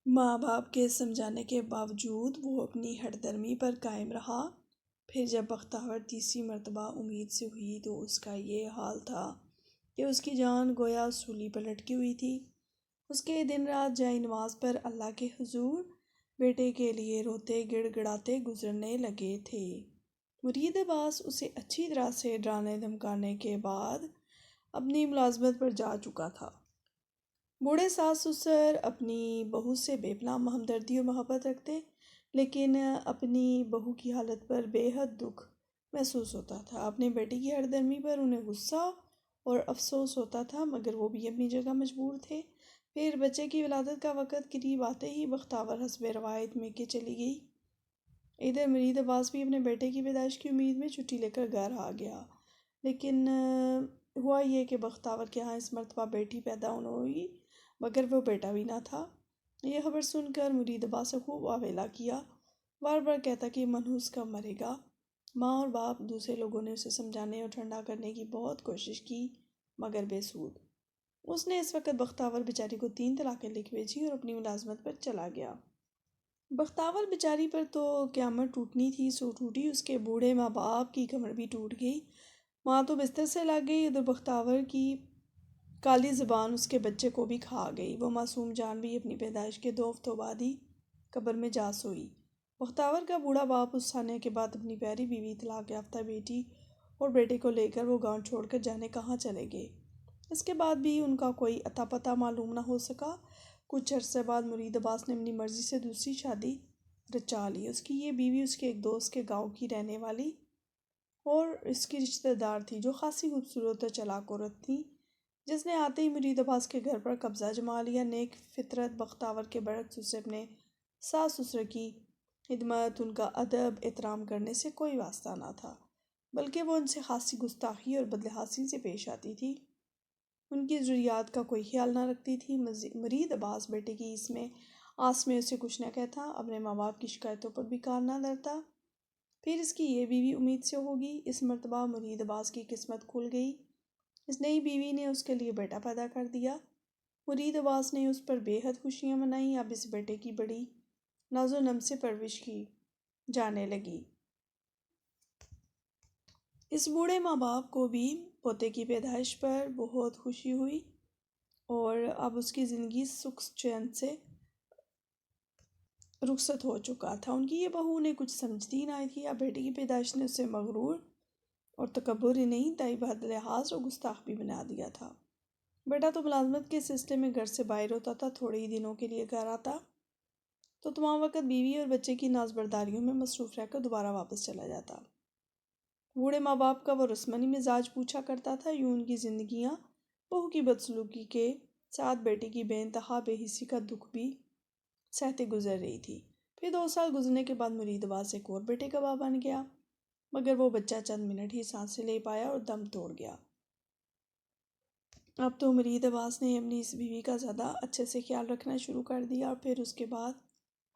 ماں باپ کے سمجھانے کے باوجود وہ اپنی ہٹ درمی پر قائم رہا۔ پھر جب بختیور تیسری مرتبہ امید سے ہوئی تو اس کا یہ حال تھا کہ اس کی جان گویا سولی پر لٹکی ہوئی تھی۔ اس کے دن رات جائے نماز پر اللہ کے حضور بیٹے کے لیے روتے گڑ گڑاتے گزرنے لگے تھے۔ مرید عباس اسے اچھی طرح سے ڈرانے دھمکانے کے بعد اپنی ملازمت پر جا چکا تھا۔ بوڑھے ساس سسر اپنی بہو سے بے پناہ ہمدردی اور محبت رکھتے، لیکن اپنی بہو کی حالت پر بے حد دکھ محسوس ہوتا تھا۔ اپنے بیٹے کی ہٹ درمی پر انہیں غصہ اور افسوس ہوتا تھا، مگر وہ بھی اپنی جگہ مجبور تھے۔ پھر بچے کی ولادت کا وقت قریب آتے ہی بختیور حسب روایت میکے چلی گئی۔ ادھر مرید عباس بھی اپنے بیٹے کی پیدائش کی امید میں چھٹی لے کر گھر آ گیا، لیکن ہوا یہ کہ بختیور کے ہاں اس مرتبہ بیٹی پیدا ہوئی مگر وہ بیٹا بھی نہ تھا۔ یہ خبر سن کر مرید عباس سے خوب آویلا کیا، بار بار کہتا کہ منحوس کب مرے گا۔ ماں اور باپ دوسرے لوگوں نے اسے سمجھانے اور ٹھنڈا کرنے کی بہت کوشش کی مگر بے سود۔ اس نے اس وقت بختیور بیچاری کو 3 طلاقیں لکھ بھیجی اور اپنی ملازمت پر چلا گیا۔ بختیور بیچاری پر تو قیامت ٹوٹنی تھی سو ٹوٹی، اس کے بوڑھے ماں باپ کی کمر بھی ٹوٹ گئی۔ ماں تو بستر سے لگ گئی، ادھر بختیور کی کالی زبان اس کے بچے کو بھی کھا گئی۔ وہ معصوم جان بھی اپنی پیدائش کے 2 ہفتوں بعد ہی قبر میں جا سوئی۔ بختیور کا بوڑھا باپ اس سانے کے بعد اپنی پیاری بیوی، طلاق یافتہ بیٹی اور بیٹے کو لے کر وہ گاؤں چھوڑ کر جانے کہاں چلے گئے۔ اس کے بعد بھی ان کا کوئی اتا پتہ معلوم نہ ہو سکا۔ کچھ عرصے بعد مرید عباس نے اپنی مرضی سے دوسری شادی رچا لی۔ اس کی یہ بیوی اس کے ایک دوست کے گاؤں کی رہنے والی اور اس کی رشتہ دار تھی، جو خاصی خوبصورت اور چالاک عورت تھی، جس نے آتے ہی مرید عباس کے گھر پر قبضہ جما لیا۔ نیک فطرت بختیور کے برعکس اسے اپنے ساس سسر کی خدمت، ان کا ادب احترام کرنے سے کوئی واسطہ نہ تھا، بلکہ وہ ان سے خاصی گستاخی اور بدلحاظی سے پیش آتی تھی، ان کی ضروریات کا کوئی خیال نہ رکھتی تھی۔ مرید عباس بیٹے کی اس میں آس میں اسے کچھ نہ کہتا، اپنے ماں باپ کی شکایتوں پر بھی کان نہ دھرتا۔ پھر اس کی یہ بیوی امید سے ہوگی۔ اس مرتبہ مرید عباس کی قسمت کھل گئی، اس نئی بیوی نے اس کے لیے بیٹا پیدا کر دیا۔ مرید عباس نے اس پر بے حد خوشیاں منائیں۔ اب اس بیٹے کی بڑی ناز و نم سے پرورش کی جانے لگی۔ اس بوڑھے ماں باپ کو بھی پوتے کی پیدائش پر بہت خوشی ہوئی اور اب اس کی زندگی سکھ چین سے رخصت ہو چکا تھا۔ ان کی یہ بہو انہیں کچھ سمجھتی نہ تھی۔ اب بیٹے کی پیدائش نے اسے مغرور اور تکبر ہی نہیں، دائی بد لحاظ اور گستاخ بھی بنا دیا تھا۔ بیٹا تو ملازمت کے سلسلے میں گھر سے باہر ہوتا تھا، تھوڑے ہی دنوں کے لیے گھر آتا تو تمام وقت بیوی اور بچے کی ناز برداریوں میں مصروف رہ کر دوبارہ واپس چلا جاتا۔ بوڑھے ماں باپ کا وہ رسمانی مزاج پوچھا کرتا تھا۔ یوں ان کی زندگیاں بہو کی بدسلوکی کے ساتھ بیٹے کی بے انتہا بے حسی کا دکھ بھی سہتے گزر رہی تھی۔ پھر 2 سال گزرنے کے بعد مرید عباس ایک اور بیٹے کا باپ بن گیا، مگر وہ بچہ چند منٹ ہی سانسیں لے پایا اور دم توڑ گیا۔ اب تو مرید عباس نے اپنی اس بیوی کا زیادہ اچھے سے خیال رکھنا شروع کر دیا اور پھر اس کے بعد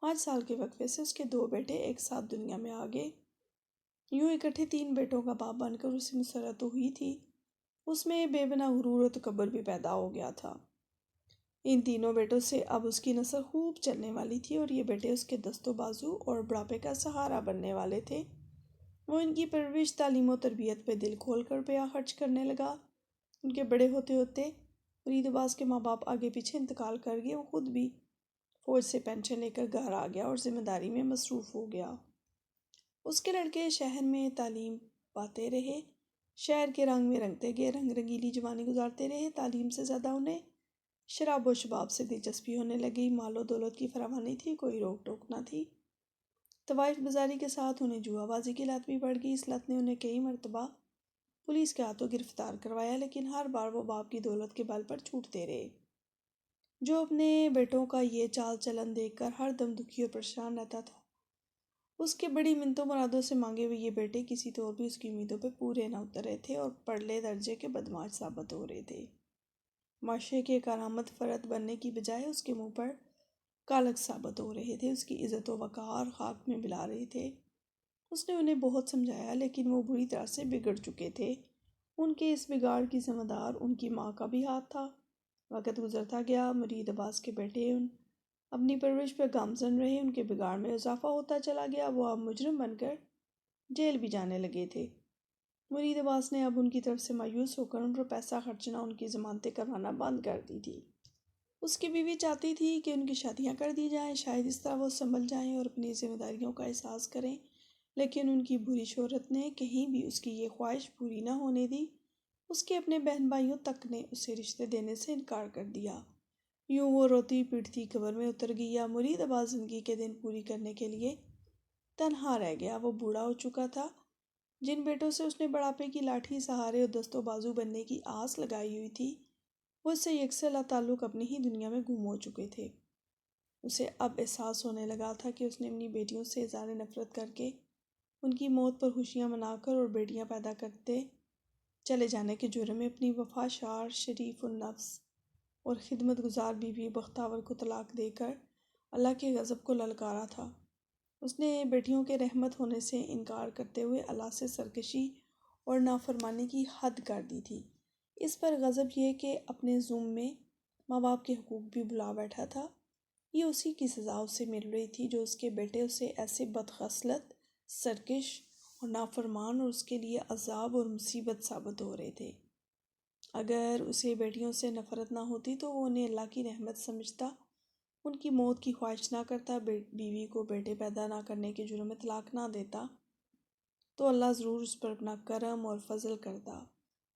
5 سال کے وقفے سے اس کے 2 بیٹے ایک ساتھ دنیا میں آ گئے۔ یوں اکٹھے 3 بیٹوں کا باپ بن کر اسے مسرت تو ہوئی تھی، اس میں بے پناہ غرور و تکبر بھی پیدا ہو گیا تھا۔ ان تینوں بیٹوں سے اب اس کی نسل خوب چلنے والی تھی اور یہ بیٹے اس کے دست و بازو اور بڑھاپے کا سہارا بننے والے تھے۔ وہ ان کی پرورش، تعلیم و تربیت پہ دل کھول کر روپیہ خرچ کرنے لگا۔ ان کے بڑے ہوتے ہوتے مرید عباس کے ماں باپ آگے پیچھے انتقال کر گئے۔ وہ خود بھی فوج سے پینشن لے کر گھر آ گیا اور ذمہ داری میں مصروف ہو گیا۔ اس کے لڑکے شہر میں تعلیم پاتے رہے، شہر کے رنگ میں رنگتے گئے، رنگ رنگیلی جوانی گزارتے رہے۔ تعلیم سے زیادہ انہیں شراب و شباب سے دلچسپی ہونے لگی۔ مال و دولت کی فراوانی تھی، کوئی روک ٹوک نہ تھی۔ طوائف بازاری کے ساتھ انہیں جوا بازی کی لت بھی بڑھ گئی۔ اس لت نے انہیں کئی مرتبہ پولیس کے ہاتھوں گرفتار کروایا، لیکن ہر بار وہ باپ کی دولت کے بل پر چھوٹتے رہے، جو اپنے بیٹوں کا یہ چال چلن دیکھ کر ہر دم دکھی اور پریشان رہتا تھا۔ اس کے بڑی منتوں مرادوں سے مانگے ہوئے یہ بیٹے کسی طور بھی اس کی امیدوں پہ پورے نہ اتر رہے تھے اور پرلے درجے کے بدمعاش ثابت ہو رہے تھے۔ معاشرے کے کارآمد فرد بننے کی بجائے اس کے منہ پر کالک ثابت ہو رہے تھے، اس کی عزت و وقار خاک میں ملا رہے تھے۔ اس نے انہیں بہت سمجھایا، لیکن وہ بری طرح سے بگڑ چکے تھے۔ ان کے اس بگاڑ کی ذمہ دار ان کی ماں کا بھی ہاتھ تھا۔ وقت گزرتا گیا، مرید عباس کے بیٹے اپنی پرورش پر گامزن رہے، ان کے بگاڑ میں اضافہ ہوتا چلا گیا، وہ اب مجرم بن کر جیل بھی جانے لگے تھے۔ مرید عباس نے اب ان کی طرف سے مایوس ہو کر ان پر پیسہ خرچنا، ان کی ضمانتیں کروانا بند کر دی تھی۔ اس کی بیوی چاہتی تھی کہ ان کی شادیاں کر دی جائیں، شاید اس طرح وہ سنبھل جائیں اور اپنی ذمہ داریوں کا احساس کریں، لیکن ان کی بری شہرت نے کہیں بھی اس کی یہ خواہش پوری نہ ہونے دی۔ اس کے اپنے بہن بھائیوں تک نے اسے رشتے دینے سے انکار کر دیا۔ یوں وہ روتی پیٹتی قبر میں اتر گیا۔ مرید عباس زندگی کے دن پوری کرنے کے لیے تنہا رہ گیا۔ وہ بوڑھا ہو چکا تھا۔ جن بیٹوں سے اس نے بڑھاپے کی لاٹھی سہارے اور دست و بازو بننے کی آس لگائی ہوئی تھی، وہ اس سے یکساں لا تعلق اپنی ہی دنیا میں گم ہو چکے تھے۔ اسے اب احساس ہونے لگا تھا کہ اس نے اپنی بیٹیوں سے اظہار نفرت کر کے ان کی موت پر خوشیاں منا کر اور بیٹیاں پیدا کرتے چلے جانے کے جرم میں اپنی وفاشار، شریف النفس اور خدمت گزار بیوی بختاور کو طلاق دے کر اللہ کے غضب کو للکارا تھا۔ اس نے بیٹیوں کے رحمت ہونے سے انکار کرتے ہوئے اللہ سے سرکشی اور نافرمانی کی حد کر دی تھی۔ اس پر غضب یہ کہ اپنے ظلم میں ماں باپ کے حقوق بھی بھلا بیٹھا تھا۔ یہ اسی کی سزا اسے مل رہی تھی جو اس کے بیٹے اسے ایسے بدخصلت، سرکش اور نافرمان اور اس کے لیے عذاب اور مصیبت ثابت ہو رہے تھے۔ اگر اسے بیٹیوں سے نفرت نہ ہوتی تو وہ انہیں اللہ کی رحمت سمجھتا، ان کی موت کی خواہش نہ کرتا، بیوی کو بیٹے پیدا نہ کرنے کے جرم میں طلاق نہ دیتا، تو اللہ ضرور اس پر اپنا کرم اور فضل کرتا۔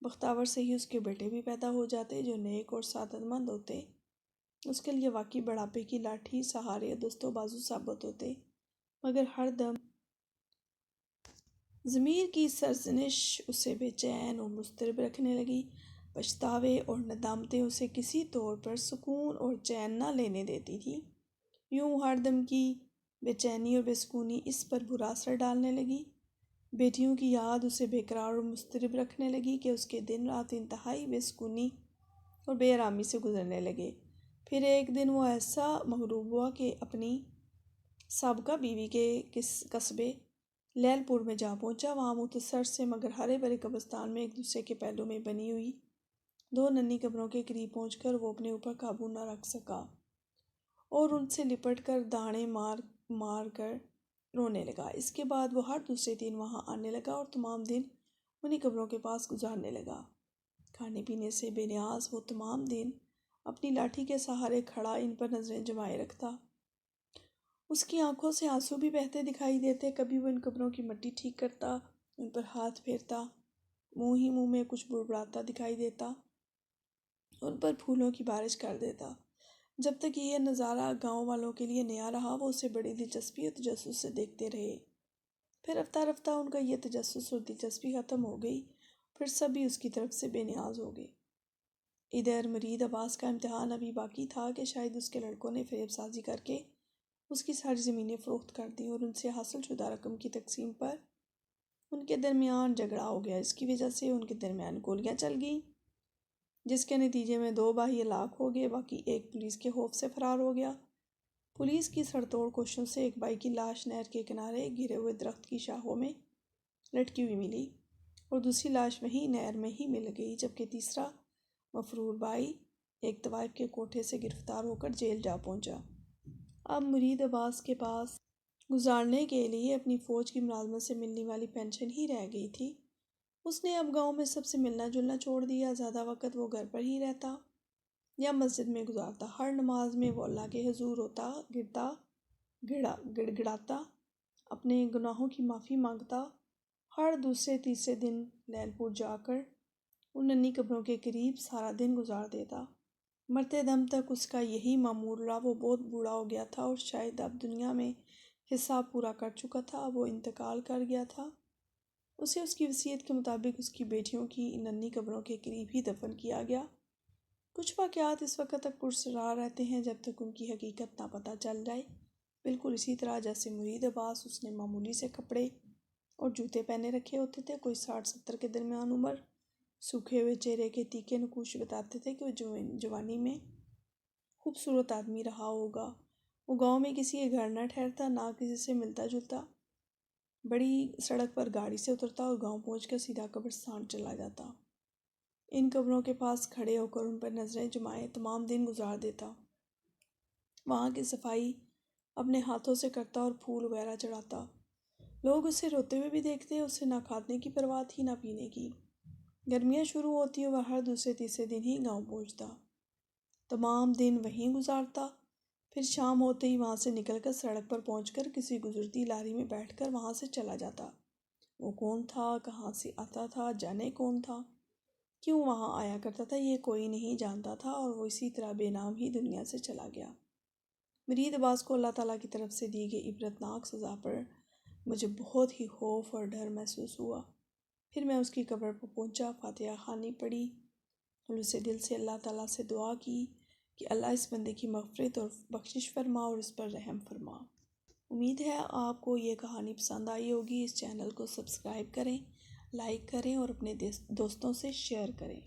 بختاور سے ہی اس کے بیٹے بھی پیدا ہو جاتے جو نیک اور سعادت مند ہوتے، اس کے لیے واقعی بڑھاپے کی لاٹھی سہارے دست و بازو ثابت ہوتے، مگر ہر دم ضمیر کی سرزنش اسے بے چین اور مضطرب رکھنے لگی۔ پچھتاوے اور ندامتیں اسے کسی طور پر سکون اور چین نہ لینے دیتی تھی۔ یوں ہر دم کی بے چینی اور بے سکونی اس پر برا اثر ڈالنے لگی۔ بیٹیوں کی یاد اسے بے قرار اور مضطرب رکھنے لگی کہ اس کے دن رات انتہائی بے سکونی اور بے آرامی سے گزرنے لگے۔ پھر ایک دن وہ ایسا مغلوب ہوا کہ اپنی سابقہ بیوی کے قصبے لیل پور میں جا پہنچا۔ وہاں مختصر سے مگر ہرے بھرے قبرستان میں ایک دوسرے کے پہلو میں بنی ہوئی دو ننھی قبروں کے قریب پہنچ کر وہ اپنے اوپر قابو نہ رکھ سکا اور ان سے لپٹ کر داڑیں مار مار کر رونے لگا۔ اس کے بعد وہ ہر دوسرے دن وہاں آنے لگا اور تمام دن انہی قبروں کے پاس گزارنے لگا۔ کھانے پینے سے بے نیاز وہ تمام دن اپنی لاٹھی کے سہارے کھڑا ان پر نظریں جمائے رکھتا۔ اس کی آنکھوں سے آنسو بھی بہتے دکھائی دیتے۔ کبھی وہ ان قبروں کی مٹی ٹھیک کرتا، ان پر ہاتھ پھیرتا، منہ ہی منہ میں کچھ بڑبڑاتا دکھائی دیتا، ان پر پھولوں کی بارش کر دیتا۔ جب تک یہ نظارہ گاؤں والوں کے لیے نیا رہا وہ اسے بڑی دلچسپی اور تجسس سے دیکھتے رہے۔ پھر رفتہ رفتہ ان کا یہ تجسس اور دلچسپی ختم ہو گئی، پھر سب بھی اس کی طرف سے بے نیاز ہو گئے۔ ادھر مرید عباس کا امتحان ابھی باقی تھا کہ شاید اس کے لڑکوں نے فریب سازی کر کے اس کی ساری زمینیں فروخت کر دیں اور ان سے حاصل شدہ رقم کی تقسیم پر ان کے درمیان جھگڑا ہو گیا۔ اس کی وجہ سے ان کے درمیان گولیاں چل گئیں، جس کے نتیجے میں 2 بھائی ہلاک ہو گئے، باقی ایک پولیس کے خوف سے فرار ہو گیا۔ پولیس کی سر توڑ کوششوں سے ایک بھائی کی لاش نہر کے کنارے گرے ہوئے درخت کی شاخوں میں لٹکی ہوئی ملی اور دوسری لاش وہیں نہر میں ہی مل گئی، جبکہ تیسرا مفرور بھائی ایک طوائف کے کوٹھے سے گرفتار ہو کر جیل جا پہنچا۔ اب مرید عباس کے پاس گزارنے کے لیے اپنی فوج کی ملازمت سے ملنے والی پینشن ہی رہ گئی تھی۔ اس نے اب گاؤں میں سب سے ملنا جلنا چھوڑ دیا۔ زیادہ وقت وہ گھر پر ہی رہتا یا مسجد میں گزارتا۔ ہر نماز میں وہ اللہ کے حضور ہوتا، گڑ گڑاتا، اپنے گناہوں کی معافی مانگتا۔ ہر دوسرے تیسرے دن لیل پور جا کر ان ننھی قبروں کے قریب سارا دن گزار دیتا۔ مرتے دم تک اس کا یہی معمول رہا۔ وہ بہت بوڑھا ہو گیا تھا اور شاید اب دنیا میں حساب پورا کر چکا تھا۔ اب وہ انتقال کر گیا تھا۔ اسے اس کی وصیت کے مطابق اس کی بیٹیوں کی ننھی قبروں کے قریب ہی دفن کیا گیا۔ کچھ واقعات اس وقت تک پراسرار رہتے ہیں جب تک ان کی حقیقت نہ پتہ چل جائے، بالکل اسی طرح جیسے مرید عباس۔ اس نے معمولی سے کپڑے اور جوتے پہنے رکھے ہوتے تھے۔ کوئی 60-70 کے درمیان عمر، سوکھے ہوئے چہرے کے تیکھے نقوش بتاتے تھے کہ وہ جوانی میں خوبصورت آدمی رہا ہوگا۔ وہ گاؤں میں کسی کے گھر نہ ٹھہرتا، نہ کسی سے ملتا جلتا، بڑی سڑک پر گاڑی سے اترتا اور گاؤں پہنچ کر سیدھا قبرستان چلا جاتا۔ ان قبروں کے پاس کھڑے ہو کر ان پر نظریں جمائے تمام دن گزار دیتا۔ وہاں کی صفائی اپنے ہاتھوں سے کرتا اور پھول وغیرہ چڑھاتا۔ لوگ اسے روتے ہوئے بھی دیکھتے، اسے نہ کھانے کی پرواہ تھی نہ پینے کی۔ گرمیاں شروع ہوتی وہ ہر دوسرے تیسرے دن ہی گاؤں پہنچتا، تمام دن وہیں گزارتا، پھر شام ہوتے ہی وہاں سے نکل کر سڑک پر پہنچ کر کسی گزرتی لاری میں بیٹھ کر وہاں سے چلا جاتا۔ وہ کون تھا، کہاں سے آتا تھا، جانے کون تھا، کیوں وہاں آیا کرتا تھا، یہ کوئی نہیں جانتا تھا، اور وہ اسی طرح بے نام ہی دنیا سے چلا گیا۔ مرید عباس کو اللہ تعالیٰ کی طرف سے دی گئی عبرتناک سزا پر مجھے بہت ہی خوف اور ڈر محسوس ہوا۔ پھر میں اس کی قبر پر پہنچا، فاتحہ خوانی پڑھی، خلوص دل سے اللہ تعالیٰ سے دعا کی کہ اللہ اس بندے کی مغفرت اور بخشش فرما اور اس پر رحم فرما۔ امید ہے آپ کو یہ کہانی پسند آئی ہوگی۔ اس چینل کو سبسکرائب کریں، لائک کریں اور اپنے دوستوں سے شیئر کریں۔